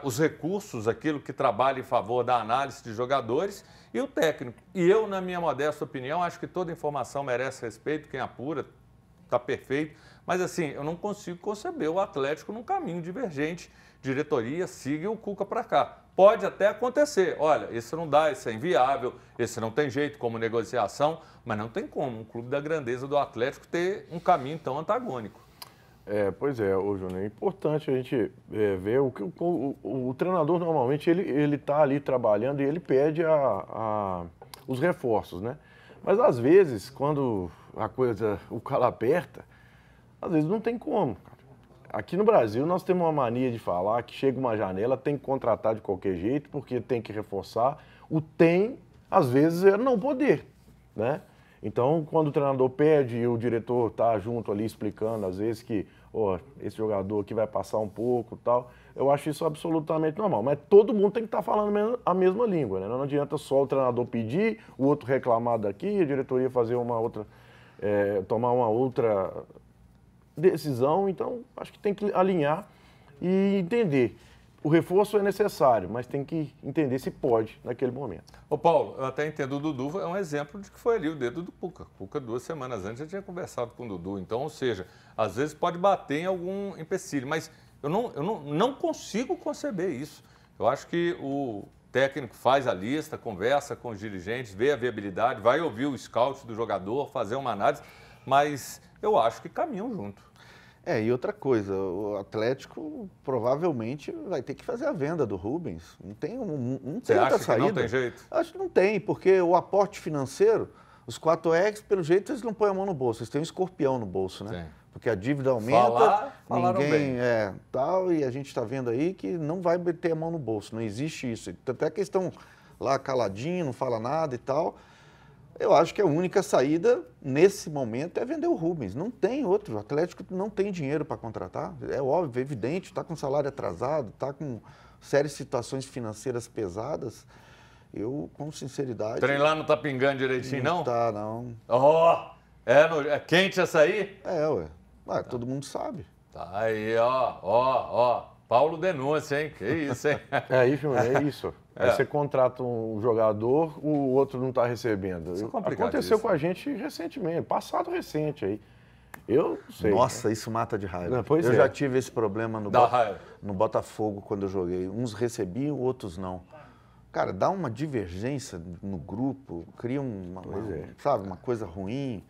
os recursos, aquilo que trabalha em favor da análise de jogadores e o técnico. E eu, na minha modesta opinião, acho que toda informação merece respeito, quem apura está perfeito, mas assim, eu não consigo conceber o Atlético num caminho divergente, diretoria, siga o Cuca para cá. Pode até acontecer, olha, esse não dá, esse é inviável, esse não tem jeito como negociação, mas não tem como um clube da grandeza do Atlético ter um caminho tão antagônico. Pois é, Júnior, é importante a gente ver o que o treinador normalmente ele está ali trabalhando e ele pede os reforços, né? Mas às vezes, quando o calo aperta, às vezes não tem como, cara. Aqui no Brasil nós temos uma mania de falar que chega uma janela, tem que contratar de qualquer jeito, porque tem que reforçar. O tem, às vezes, é não poder, né? Então, quando o treinador pede e o diretor está junto ali explicando, às vezes, que esse jogador aqui vai passar um pouco e tal, eu acho isso absolutamente normal. Mas todo mundo tem que estar falando a mesma língua, né? Não adianta só o treinador pedir, o outro reclamar daqui, a diretoria fazer tomar uma outra decisão. Então, acho que tem que alinhar e entender. O reforço é necessário, mas tem que entender se pode naquele momento. Ô Paulo, eu até entendo o Dudu, é um exemplo de que foi ali o dedo do Cuca. Cuca 2 semanas antes já tinha conversado com o Dudu. Então, ou seja, às vezes pode bater em algum empecilho, mas eu não consigo conceber isso. Eu acho que o técnico faz a lista, conversa com os dirigentes, vê a viabilidade, vai ouvir o scout do jogador, fazer uma análise, mas eu acho que caminham junto. E outra coisa, o Atlético provavelmente vai ter que fazer a venda do Rubens. Não tem outra saída. Que não tem jeito? Acho que não tem, porque o aporte financeiro, os 4X, pelo jeito, eles não põem a mão no bolso, eles têm um escorpião no bolso, né? Sim. Porque a dívida aumenta, ninguém tal, e a gente está vendo aí que não vai ter a mão no bolso, não existe isso. Até que estão lá caladinho, não fala nada e tal. Eu acho que a única saída, nesse momento, é vender o Rubens. Não tem outro. O Atlético não tem dinheiro para contratar. É óbvio, é evidente, está com salário atrasado, está com sérias situações financeiras pesadas. Eu, com sinceridade... O trem lá não está pingando direitinho, não? Não está, não. É quente essa aí? Todo mundo sabe. Tá aí, ó. Paulo denúncia, hein? Que isso, hein? É isso. Aí você contrata um jogador, o outro não está recebendo. Isso é aconteceu com a gente recentemente, passado recente aí. Eu não sei. Nossa, isso mata de raiva. Eu já tive esse problema no Botafogo quando eu joguei. Uns recebiam, outros não. Cara, dá uma divergência no grupo, cria uma coisa ruim.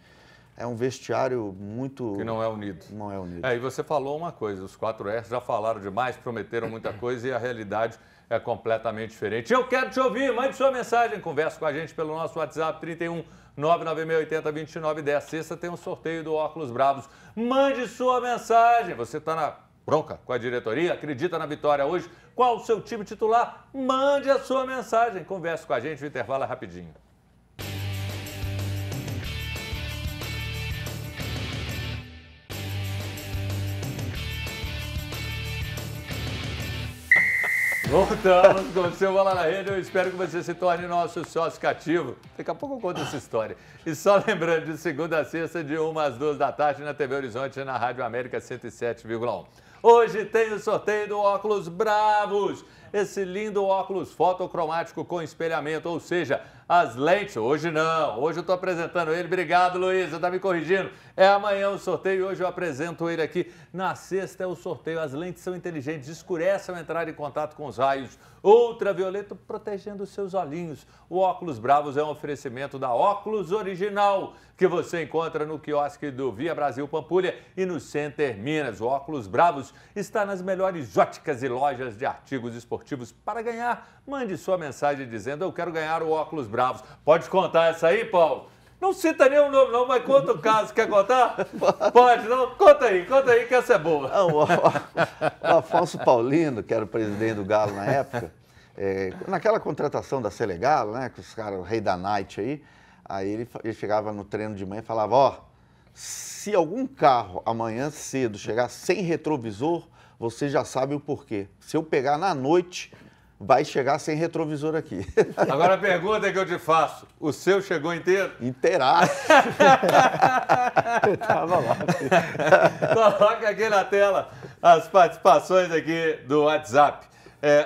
É um vestiário muito... Que não é unido. Não é unido. E você falou uma coisa, os 4S já falaram demais, prometeram muita coisa e a realidade é completamente diferente. Eu quero te ouvir, mande sua mensagem, converse com a gente pelo nosso WhatsApp 31 99680 2910. Sexta tem um sorteio do Óculos Bravos. Mande sua mensagem. Você está na bronca com a diretoria? Acredita na vitória hoje? Qual o seu time titular? Mande a sua mensagem. Converse com a gente, o intervalo é rapidinho. Voltamos com o seu Bola na Rede. Eu espero que você se torne nosso sócio cativo. Daqui a pouco eu conto essa história. E só lembrando, de segunda a sexta, de 1 às 2 da tarde, na TV Horizonte e na Rádio América 107,1. Hoje tem o sorteio do óculos Bravos. Esse lindo óculos fotocromático com espelhamento, ou seja, as lentes. Hoje não, hoje eu estou apresentando ele. Obrigado, Luísa, está me corrigindo. É amanhã o sorteio e hoje eu apresento ele aqui. Na sexta é o sorteio. As lentes são inteligentes, escurecem ao entrar em contato com os raios ultravioleta, protegendo os seus olhinhos. O óculos Bravos é um oferecimento da Óculos Original, que você encontra no quiosque do Via Brasil Pampulha e no Center Minas. O óculos Bravos está nas melhores óticas e lojas de artigos esportivos. Para ganhar, mande sua mensagem dizendo: eu quero ganhar o óculos Bravos. Pode contar essa aí, Paulo? Não cita nenhum nome não, mas conta o caso. Quer contar? Pode, não? Conta aí que essa é boa. Não, o Afonso Paulino, que era o presidente do Galo na época, naquela contratação da Selegalo, né, que os caras, o rei da night aí ele chegava no treino de manhã e falava: ó, se algum carro amanhã cedo chegar sem retrovisor, você já sabe o porquê. Se eu pegar na noite, vai chegar sem retrovisor aqui. Agora a pergunta que eu te faço: o seu chegou inteiro? Inteiraço. Tava lá. Coloca aqui na tela as participações aqui do WhatsApp.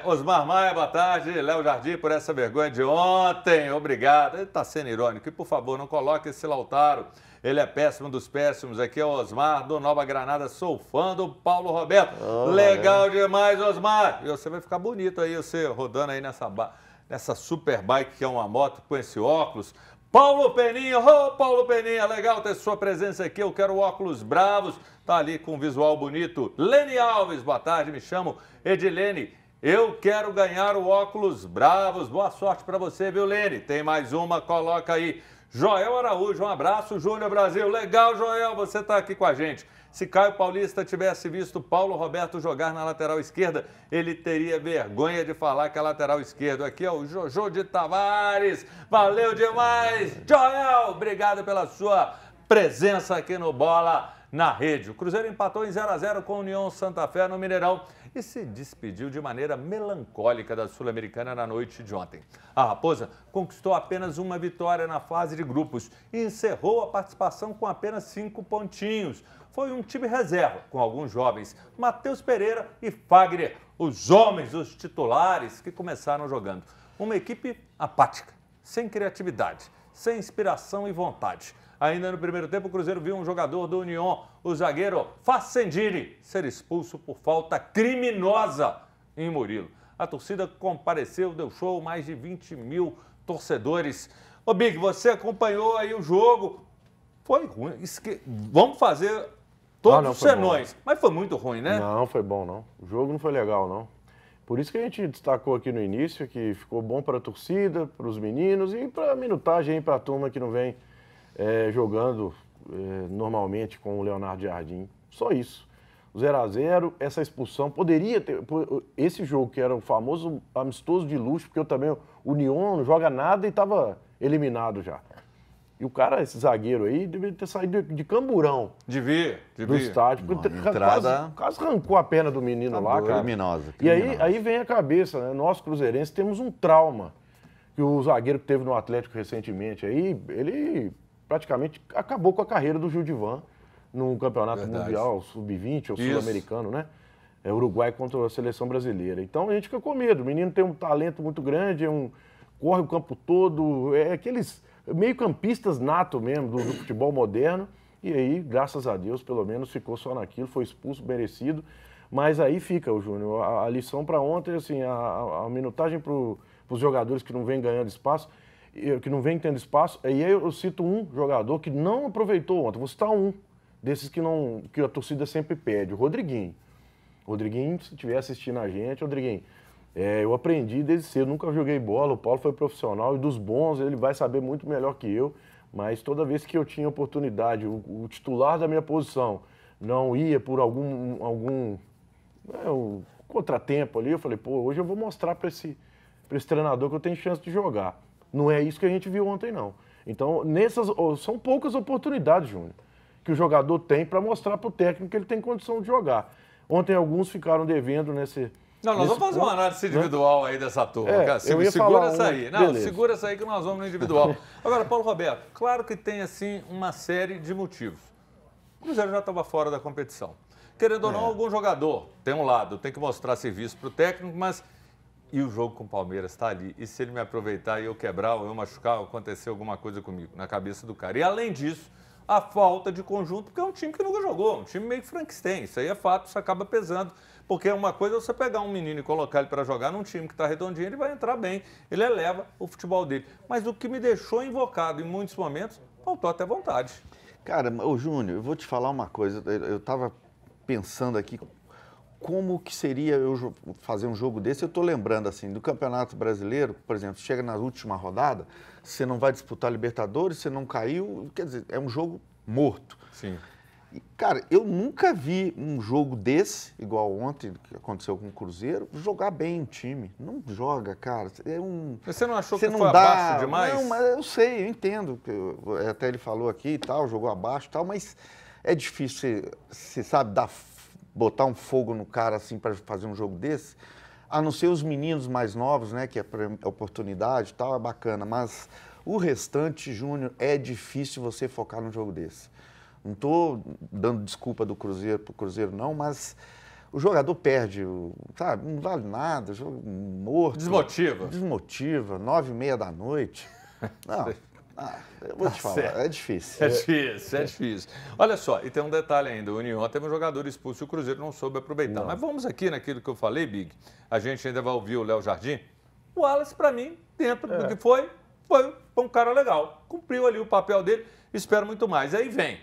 Osmar Maia, boa tarde. Léo Jardim, por essa vergonha de ontem. Obrigado. Ele está sendo irônico. E, por favor, não coloque esse Lautaro. Ele é péssimo dos péssimos. Aqui é o Osmar, do Nova Granada. Sou fã do Paulo Roberto. Legal demais, Osmar. E você vai ficar bonito aí, você rodando aí nessa super bike, que é uma moto com esse óculos. Paulo Peninha, Paulo Peninha, legal ter sua presença aqui. Eu quero óculos Bravos. Tá ali com um visual bonito. Lene Alves, boa tarde. Me chamo Edilene. Eu quero ganhar o óculos Bravos. Boa sorte para você, viu, Lene? Tem mais uma, coloca aí. Joel Araújo, um abraço, Júnior Brasil. Legal, Joel, você está aqui com a gente. Se Caio Paulista tivesse visto Paulo Roberto jogar na lateral esquerda, ele teria vergonha de falar que é lateral esquerdo. Aqui é o Jojo de Tavares. Valeu demais, Joel. Obrigado pela sua presença aqui no Bola na Rede. O Cruzeiro empatou em 0-0 com o União Santa Fé no Mineirão e se despediu de maneira melancólica da Sul-Americana na noite de ontem. A Raposa conquistou apenas uma vitória na fase de grupos e encerrou a participação com apenas 5 pontinhos. Foi um time reserva, com alguns jovens, Matheus Pereira e Fagner, os homens, os titulares que começaram jogando. Uma equipe apática, sem criatividade, sem inspiração e vontade. Ainda no primeiro tempo, o Cruzeiro viu um jogador do União, o zagueiro Facendini, ser expulso por falta criminosa em Murilo. A torcida compareceu, deu show, mais de 20 mil torcedores. Ô Big, você acompanhou aí o jogo, foi ruim. Vamos fazer todos os senões, mas foi muito ruim, né? Não, foi bom não. O jogo não foi legal não. Por isso que a gente destacou aqui no início, que ficou bom para a torcida, para os meninos e para a minutagem, para a turma que não vem jogando normalmente com o Leonardo Jardim. Só isso. 0-0, essa expulsão poderia ter... Esse jogo que era o famoso amistoso de luxo, porque eu também... O União não joga nada e estava eliminado já. E o cara, esse zagueiro aí, deveria ter saído de camburão. Devia. Do estádio. Quase arrancou a perna do menino lá, cara. Criminosa. E aí vem a cabeça, né? Nós, cruzeirenses, temos um trauma. Que o zagueiro que teve no Atlético recentemente aí, ele praticamente acabou com a carreira do Gildivan no Campeonato Mundial Sub-20 ou Sul-Americano, né? É Uruguai contra a seleção brasileira. Então a gente fica com medo. O menino tem um talento muito grande, corre o campo todo, aqueles meio-campistas nato mesmo do futebol moderno. E aí, graças a Deus, pelo menos ficou só naquilo, foi expulso, merecido. Mas aí fica, o Júnior, a lição para ontem, assim, a minutagem para os jogadores que não vêm ganhando espaço, que não vem tendo espaço. Aí eu cito um jogador que não aproveitou ontem. Vou citar um desses que a torcida sempre pede, o Rodriguinho. Rodriguinho, se estiver assistindo a gente, Rodriguinho, eu aprendi desde cedo, nunca joguei bola, o Paulo foi profissional e dos bons ele vai saber muito melhor que eu, mas toda vez que eu tinha oportunidade, o titular da minha posição não ia por algum contratempo ali, eu falei, pô, hoje eu vou mostrar para esse treinador que eu tenho chance de jogar. Não é isso que a gente viu ontem, não. Então, são poucas oportunidades, Júnior, que o jogador tem para mostrar para o técnico que ele tem condição de jogar. Ontem alguns ficaram devendo nesse... Não, nós vamos fazer uma análise individual aí dessa turma. Segura essa aí. Não, segura essa aí que nós vamos no individual. Agora, Paulo Roberto, claro que tem, assim, uma série de motivos. O Cruzeiro já estava fora da competição. Querendo ou não, algum jogador tem um lado, tem que mostrar serviço para o técnico, mas e o jogo com o Palmeiras está ali. E se ele me aproveitar e eu quebrar, ou eu machucar, ou acontecer alguma coisa comigo, na cabeça do cara. E além disso, a falta de conjunto, porque é um time que nunca jogou, um time meio Frankenstein. Isso aí é fato, isso acaba pesando. Porque uma coisa é você pegar um menino e colocar ele para jogar num time que está redondinho, ele vai entrar bem, ele eleva o futebol dele. Mas o que me deixou invocado em muitos momentos, faltou até vontade. Cara, ô Júnior, eu vou te falar uma coisa. Eu estava pensando aqui como que seria eu fazer um jogo desse. Eu estou lembrando, assim, do Campeonato Brasileiro, por exemplo, chega na última rodada, você não vai disputar Libertadores, você não caiu, quer dizer, é um jogo morto. Sim. E, cara, eu nunca vi um jogo desse, igual ontem, que aconteceu com o Cruzeiro, jogar bem o time. Não joga, cara. Mas você não achou você que não foi dá, abaixo demais? Não, mas eu sei, eu entendo. Até ele falou aqui e tal, jogou abaixo e tal, mas é difícil, você sabe, botar um fogo no cara assim para fazer um jogo desse. A não ser os meninos mais novos, né, que é oportunidade e tal, é bacana. Mas o restante, Júnior, é difícil você focar num jogo desse. Não estou dando desculpa do Cruzeiro para o Cruzeiro, não, mas o jogador perde, sabe? Não vale nada, jogo morto. Desmotiva. Desmotiva, 9h30 da noite. Não, eu vou te falar, é difícil. É difícil, é difícil. Olha só, e tem um detalhe ainda, o União teve um jogador expulso e o Cruzeiro não soube aproveitar. Não. Mas vamos aqui naquilo que eu falei, Big, a gente ainda vai ouvir o Léo Jardim. O Wallace, para mim, dentro do que foi um cara legal. Cumpriu ali o papel dele, espero muito mais. Aí vem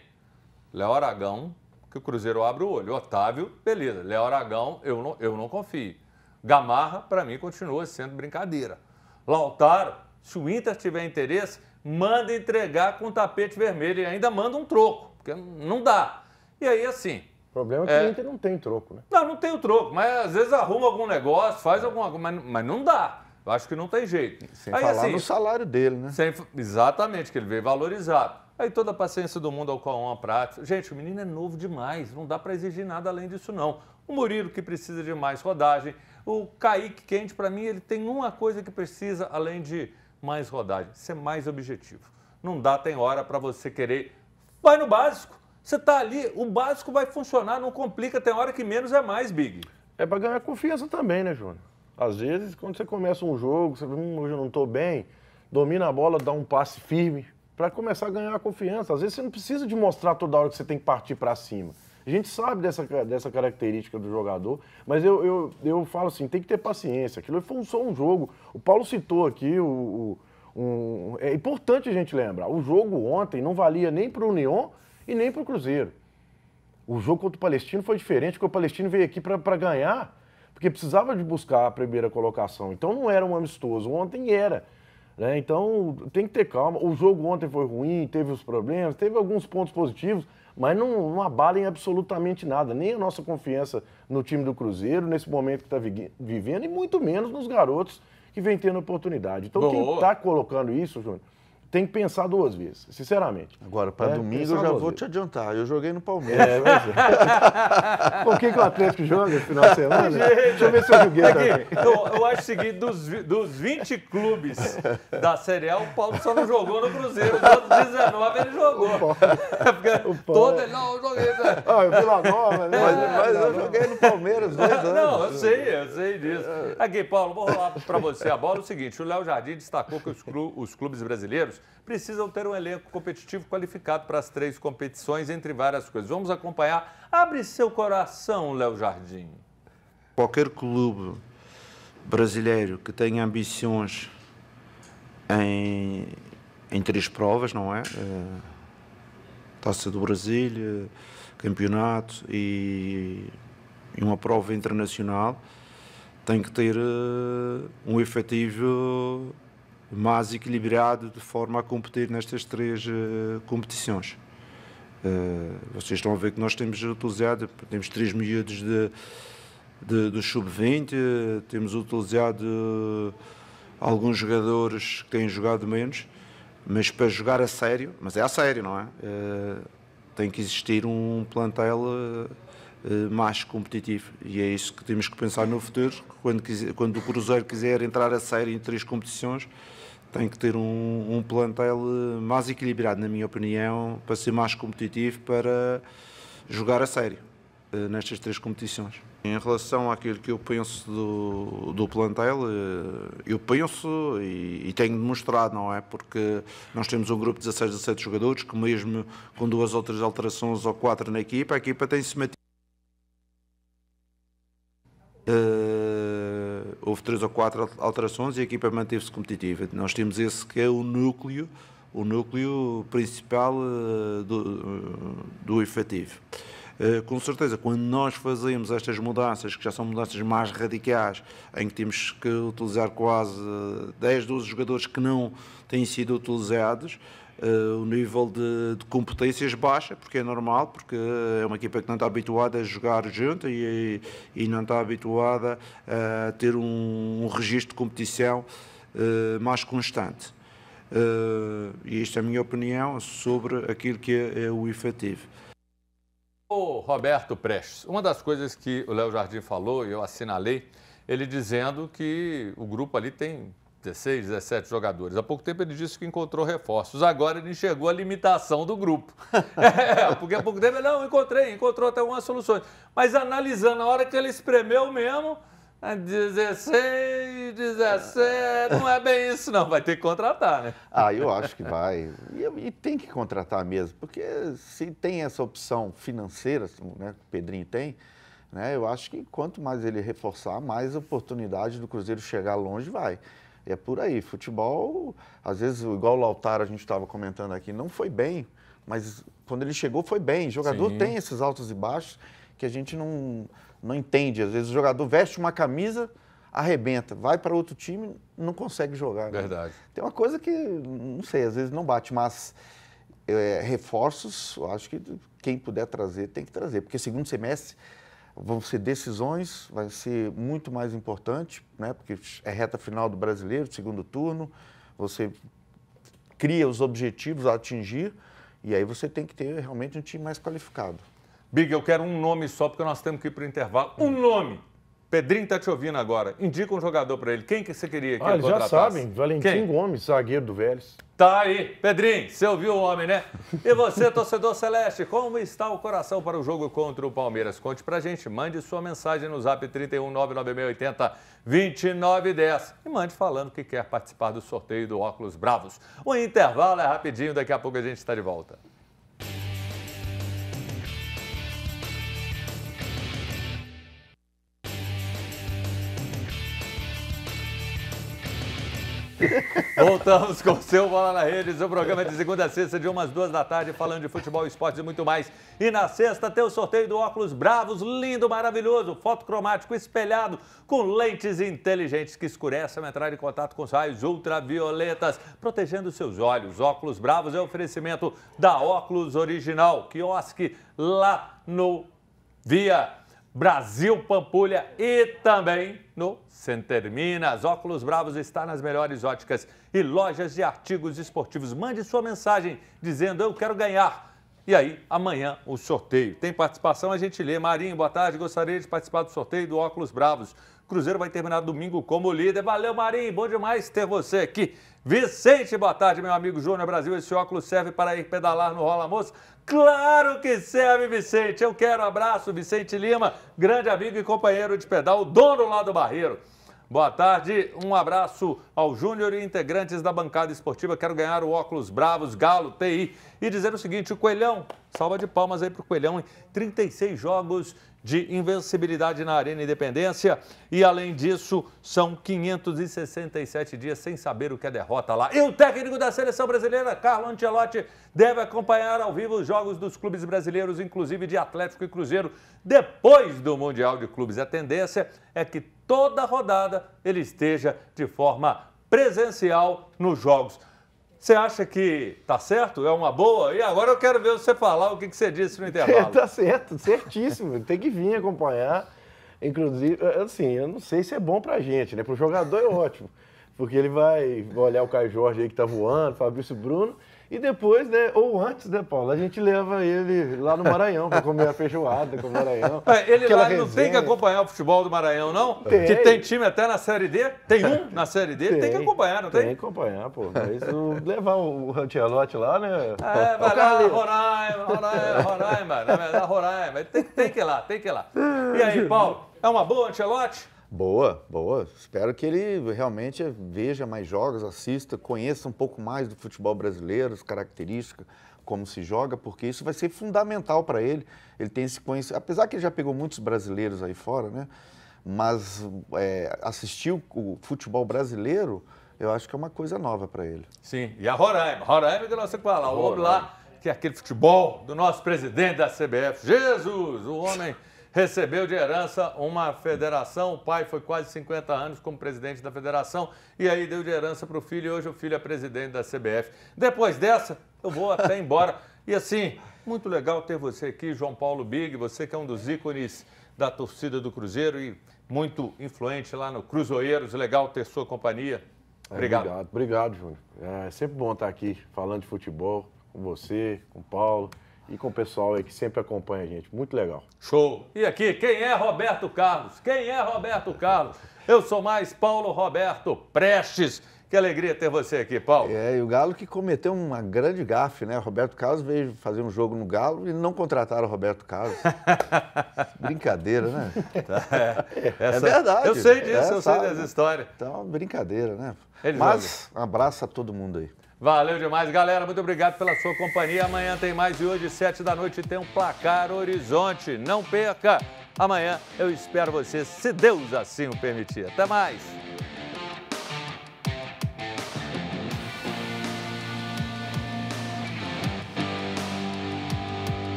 Léo Aragão, que o Cruzeiro abre o olho. Otávio, beleza. Léo Aragão, eu não confio. Gamarra, para mim, continua sendo brincadeira. Lautaro, se o Inter tiver interesse, manda entregar com tapete vermelho e ainda manda um troco, porque não dá. E aí, assim... O problema é que o Inter não tem troco, né? Não tem o troco, mas às vezes arruma algum negócio, faz alguma coisa, mas não dá. Eu acho que não tem jeito. Sem aí, falar assim, no salário dele, né? Exatamente, que ele veio valorizado. Aí toda a paciência do mundo ao qual uma prática. Gente, o menino é novo demais, não dá para exigir nada além disso, não. O Murilo, que precisa de mais rodagem. O Kaique Quente, para mim, ele tem uma coisa que precisa, além de mais rodagem, ser mais objetivo. Não dá, tem hora para você querer. Vai no básico. Você está ali, o básico vai funcionar, não complica, tem hora que menos é mais, Big. É para ganhar confiança também, né, Júnior? Às vezes, quando você começa um jogo, você hoje eu não estou bem, domina a bola, dá um passe firme, para começar a ganhar confiança. Às vezes você não precisa de mostrar toda hora que você tem que partir para cima. A gente sabe dessa característica do jogador, mas eu falo assim, tem que ter paciência. Aquilo foi só um jogo. O Paulo citou aqui, é importante a gente lembrar, o jogo ontem não valia nem para o União e nem para o Cruzeiro. O jogo contra o Palestino foi diferente, porque o Palestino veio aqui para ganhar, porque precisava de buscar a primeira colocação. Então não era um amistoso, ontem era. Né? Então tem que ter calma. O jogo ontem foi ruim, teve os problemas, teve alguns pontos positivos, mas não abalem absolutamente nada, nem a nossa confiança no time do Cruzeiro, nesse momento que está vivendo, e muito menos nos garotos que vem tendo oportunidade. Então quem está colocando isso, Júnior, tem que pensar duas vezes, sinceramente. Agora, para domingo, eu já vou te adiantar. Eu joguei no Palmeiras. Com quem que o Atlético joga no final de semana? Deixa eu ver se eu joguei. Eu acho o seguinte, dos 20 clubes da Série A, o Paulo só não jogou no Cruzeiro. Os outros 19 ele jogou. Todo ele, não, eu joguei. Eu Vila Nova, né? Mas eu joguei no Palmeiras 2 anos. Não, eu sei disso. Aqui, Paulo, vou rolar para você a bola. O seguinte, o Léo Jardim destacou que os clubes brasileiros precisam ter um elenco competitivo qualificado para as 3 competições, entre várias coisas. Vamos acompanhar. Abre seu coração, Léo Jardim. Qualquer clube brasileiro que tenha ambições em 3 provas, não é? Taça do Brasil, campeonato e uma prova internacional, tem que ter um efetivo mais equilibrado de forma a competir nestas 3 competições. Vocês estão a ver que nós temos utilizado, temos 3 miúdos do sub-20, temos utilizado alguns jogadores que têm jogado menos, mas para jogar a sério, mas é a sério, não é? Tem que existir um plantel mais competitivo, e é isso que temos que pensar no futuro. Quando o Cruzeiro quiser entrar a sério em 3 competições, tem que ter um plantel mais equilibrado, na minha opinião, para ser mais competitivo, para jogar a sério. nestas 3 competições. Em relação àquilo que eu penso do plantel, eu penso e tenho demonstrado, não é? Porque nós temos um grupo de 16, 17 jogadores que mesmo com 2 ou 3 alterações ou 4 na equipa, a equipa tem-se mantido. Houve 3 ou 4 alterações e a equipa manteve-se competitiva. Nós temos esse que é o núcleo principal do efetivo. Com certeza, quando nós fazemos estas mudanças, que já são mudanças mais radicais, em que temos que utilizar quase 10, 12 jogadores que não têm sido utilizados, o nível de competências baixa, porque é normal, porque é uma equipa que não está habituada a jogar junto e não está habituada a ter um registro de competição mais constante. E isto é a minha opinião sobre aquilo que é o efetivo. O Roberto Prestes, uma das coisas que o Léo Jardim falou, e eu assinalei, ele dizendo que o grupo ali tem 16, 17 jogadores. Há pouco tempo ele disse que encontrou reforços. Agora ele enxergou a limitação do grupo. Porque há pouco tempo ele, não, encontrou até algumas soluções. Mas analisando, na hora que ele espremeu mesmo, 16, 17, não é bem isso não, vai ter que contratar, né? Eu acho que vai. E tem que contratar mesmo, porque se tem essa opção financeira, né, que o Pedrinho tem, né, eu acho que quanto mais ele reforçar, mais oportunidade do Cruzeiro chegar longe vai. É por aí. Futebol, às vezes, igual o Lautaro, a gente estava comentando aqui, não foi bem, mas quando ele chegou foi bem. O jogador tem esses altos e baixos que a gente não entende. Às vezes o jogador veste uma camisa, arrebenta, vai para outro time, não consegue jogar. Né? Verdade. Tem uma coisa que, não sei, às vezes não bate, mas reforços, eu acho que quem puder trazer, tem que trazer. Porque segundo semestre vão ser decisões, vai ser muito mais importante, né? Porque é reta final do Brasileiro, segundo turno, você cria os objetivos a atingir e aí você tem que ter realmente um time mais qualificado. Big, eu quero um nome só, porque nós temos que ir para o intervalo. Um nome! Pedrinho está te ouvindo agora. Indica um jogador para ele. Quem que você queria que ele contratasse? Já sabem. Valentim Gomes, zagueiro do Vélez. Tá aí. Pedrinho, você ouviu o homem, né? E você, torcedor celeste, como está o coração para o jogo contra o Palmeiras? Conte pra gente. Mande sua mensagem no zap 31 99680 2910 e mande falando que quer participar do sorteio do Óculos Bravos. O intervalo é rapidinho, daqui a pouco a gente está de volta. Voltamos com o seu Bola na Rede, seu programa de segunda a sexta, de umas 2 da tarde, falando de futebol, esportes e muito mais. E na sexta tem o sorteio do Óculos Bravos, lindo, maravilhoso, fotocromático, espelhado, com lentes inteligentes que escurecem ao entrar em contato com os raios ultravioletas, protegendo seus olhos. Óculos Bravos é oferecimento da Óculos Original, quiosque lá no Via Brasil Pampulha e também no Center Minas. Óculos Bravos está nas melhores óticas e lojas de artigos esportivos. Mande sua mensagem dizendo eu quero ganhar. E aí, amanhã o sorteio. Tem participação, a gente lê. Marinho, boa tarde, gostaria de participar do sorteio do Óculos Bravos. O Cruzeiro vai terminar domingo como líder. Valeu, Marinho, bom demais ter você aqui. Vicente, boa tarde, meu amigo Júnior Brasil. Esse óculos serve para ir pedalar no Rola Moça? Claro que serve, Vicente. Eu quero. Abraço, Vicente Lima, grande amigo e companheiro de pedal, dono lá do Barreiro. Boa tarde, um abraço ao Júnior e integrantes da bancada esportiva. Quero ganhar o Óculos Bravos, Galo, TI. E dizer o seguinte, o Coelhão, salva de palmas aí pro Coelhão, em 36 jogos de invencibilidade na Arena Independência. E além disso, são 567 dias sem saber o que é derrota lá. E o técnico da seleção brasileira, Carlo Ancelotti, deve acompanhar ao vivo os jogos dos clubes brasileiros, inclusive de Atlético e Cruzeiro, depois do Mundial de Clubes. A tendência é que toda rodada ele esteja de forma presencial nos jogos. Você acha que tá certo? É uma boa? E agora eu quero ver você falar o que você disse no intervalo. Tá certo, certíssimo. Tem que vir acompanhar. Inclusive, assim, eu não sei se é bom pra gente, né? Pro jogador é ótimo. Porque ele vai olhar o Caio Jorge aí que tá voando, Fabrício Bruno, E depois, né, ou antes, né, Paulo, a gente leva ele lá no Maranhão para comer a feijoada com o Maranhão. Ele Aquela lá não tem que acompanhar o futebol do Maranhão, não? Tem. Que tem time até na Série D? Tem um na Série D? Tem que acompanhar, não tem? Tem que acompanhar, pô. Mas levar o Ancelotti lá, né? Vai lá, Roraima. Na verdade, Roraima. Tem que ir lá, tem que ir lá. E aí, Paulo, é uma boa Ancelotti? Boa, boa. Espero que ele realmente veja mais jogos, assista, conheça um pouco mais do futebol brasileiro, as características, como se joga, porque isso vai ser fundamental para ele. Ele tem esse conhecimento, apesar que ele já pegou muitos brasileiros aí fora, né? Mas assistir o futebol brasileiro, eu acho que é uma coisa nova para ele. Sim, e a Roraima que nós temos que falar, o homem lá, que é aquele futebol do nosso presidente da CBF, Jesus, o homem recebeu de herança uma federação, o pai foi quase 50 anos como presidente da federação e aí deu de herança para o filho e hoje o filho é presidente da CBF. Depois dessa, eu vou até embora. E assim, muito legal ter você aqui, João Paulo Big, você que é um dos ícones da torcida do Cruzeiro e muito influente lá no Cruzoeiros, legal ter sua companhia. Obrigado. Obrigado, Júnior. É sempre bom estar aqui falando de futebol com você, com o Paulo e com o pessoal aí que sempre acompanha a gente. Muito legal. Show. E aqui, quem é Roberto Carlos? Quem é Roberto Carlos? Eu sou mais Paulo Roberto Prestes. Que alegria ter você aqui, Paulo. E o Galo que cometeu uma grande gafe, né? O Roberto Carlos veio fazer um jogo no Galo e não contrataram o Roberto Carlos. Brincadeira, né? É verdade. Eu sei disso, eu sei dessa história. Então, brincadeira, né? Um abraço a todo mundo aí. Valeu demais, galera. Muito obrigado pela sua companhia. Amanhã tem mais e hoje, 7 da noite, tem um Placar Horizonte. Não perca. Amanhã eu espero você, se Deus assim o permitir. Até mais.